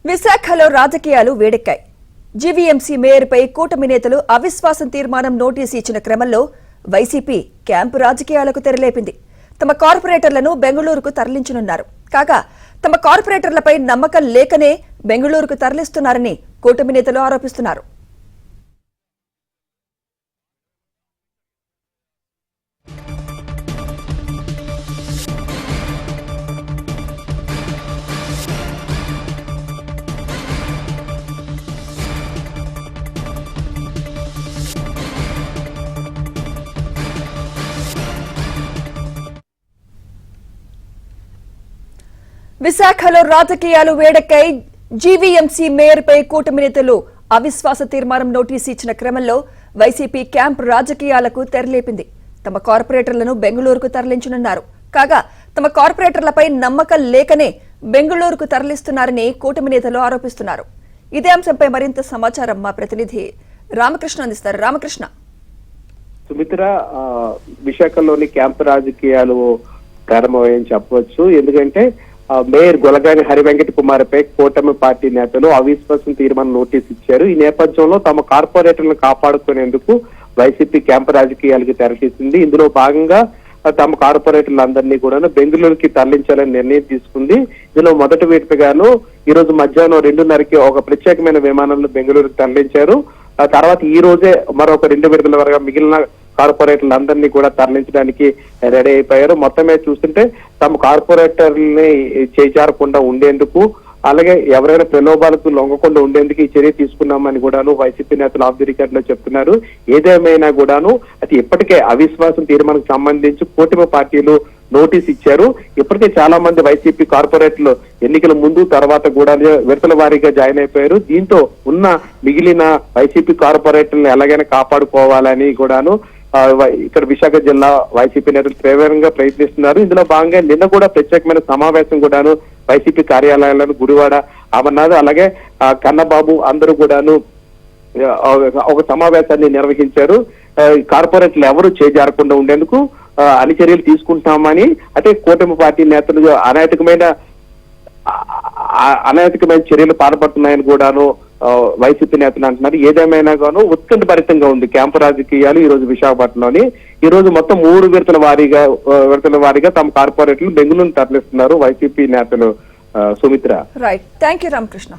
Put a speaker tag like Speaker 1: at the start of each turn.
Speaker 1: విశాఖలో రాజకీయాలు వేడెక్కాయి. జీవీఎంసీ మేయర్పై కూటమి నేతలు అవిశ్వాసం తీర్మానం నోటీసు ఇచ్చిన క్రమంలో వైసీపీ క్యాంపు రాజకీయాలకు తెరలేపింది. తమ కార్పొరేటర్లను బెంగళూరుకు తరలించనున్నారు. కాగా తమ కార్పొరేటర్లపై నమ్మకం లేకనే బెంగళూరుకు తరలిస్తున్నారని కూటమి నేతలు ఆరోపిస్తున్నారు. విశాఖలో రాజకీయాలు వేడెక్కాయి. జీవీఎంసీ మేయర్పై కూటమి నేతలు అవిశ్వాస తీర్మానం నోటీసు ఇచ్చిన క్రమంలో వైసీపీ క్యాంప్ రాజకీయాలకు తెరలేపింది. తమ కార్పొరేటర్లను బెంగళూరుకు తరలించనున్నారు. కాగా తమ కార్పొరేటర్లపై నమ్మకం లేకనే బెంగళూరుకు తరలిస్తున్నారని కూటమి నేతలు ఆరోపిస్తున్నారు. ఇదే అంశంపై మరింత సమాచారం మా ప్రతినిధి రామకృష్ణ అందిస్తారు. రామకృష్ణ.
Speaker 2: సుమిత్ర, విశాఖలోని క్యాంపు రాజకీయాలు ప్రారంభమయ్యని చెప్పవచ్చు. ఎందుకంటే మేయర్ గొలగాని హరివెంకట కుమార్పై కూటమి పార్టీ నేతలు అవిశ్వాసం తీర్మానం నోటీసు ఇచ్చారు. ఈ నేపథ్యంలో తమ కార్పొరేటర్లను కాపాడుకునేందుకు వైసీపీ క్యాంపు రాజకీయాలకు తెరతీసింది. ఇందులో భాగంగా తమ కార్పొరేటర్లందరినీ కూడా బెంగళూరుకి తరలించాలని నిర్ణయం తీసుకుంది. ఇందులో మొదటి విడతగాను ఈ రోజు మధ్యాహ్నం 2:30కి ఒక ప్రత్యేకమైన విమానంలో బెంగళూరుకి తరలించారు. ఆ తర్వాత ఈ రోజే మరొక 2 విడతల వరకు మిగిలిన కార్పొరేటర్లందరినీ కూడా తరలించడానికి రెడీ అయిపోయారు. మొత్తమే చూస్తుంటే తమ కార్పొరేటర్ని చేజారకుండా ఉండేందుకు, అలాగే ఎవరైనా ప్రలోభాలకు లొంగకుండా ఉండేందుకు ఈ చర్య తీసుకున్నామని కూడాను వైసీపీ నేతలు ఆఫ్ ది రికార్డ్ లో చెప్తున్నారు. ఏదేమైనా కూడాను అది ఇప్పటికే అవిశ్వాసం తీర్మానానికి సంబంధించి కూటమి పార్టీలు నోటీస్ ఇచ్చారు. ఇప్పటికే చాలా మంది వైసీపీ కార్పొరేటర్లు ఎన్నికల ముందు తర్వాత కూడా విడతల వారీగా జాయిన్ అయిపోయారు. దీంతో ఉన్న మిగిలిన వైసీపీ కార్పొరేటర్లను ఎలాగైనా కాపాడుకోవాలని కూడాను ఇక్కడ విశాఖ జిల్లా వైసీపీ నేతలు తీవ్రంగా ప్రయత్నిస్తున్నారు. ఇందులో భాగంగా నిన్న కూడా ప్రత్యేకమైన సమావేశం కూడాను వైసీపీ కార్యాలయాలను గుడివాడ, అమర్నాథ్, అలాగే కన్నబాబు అందరూ కూడాను ఒక సమావేశాన్ని నిర్వహించారు. కార్పొరేటర్లు ఎవరు చేజారకుండా ఉండేందుకు అన్ని చర్యలు తీసుకుంటామని, అంటే కూటమి పార్టీ నేతలు అనైతికమైన చర్యలు పాల్పడుతున్నాయని కూడాను వైసీపీ నేతలు అంటున్నారు. ఏదేమైనా గాను ఉత్కంఠభరితంగా ఉంది క్యాంపు రాజకీయాలు ఈ రోజు విశాఖపట్నంలోని. ఈ రోజు మొత్తం 3 విడతల వారీగా తమ కార్పొరేటర్లు బెంగళూరు తరలిస్తున్నారు వైసీపీ నేతలు. Sumitra.
Speaker 1: Right, thank you Ramakrishna.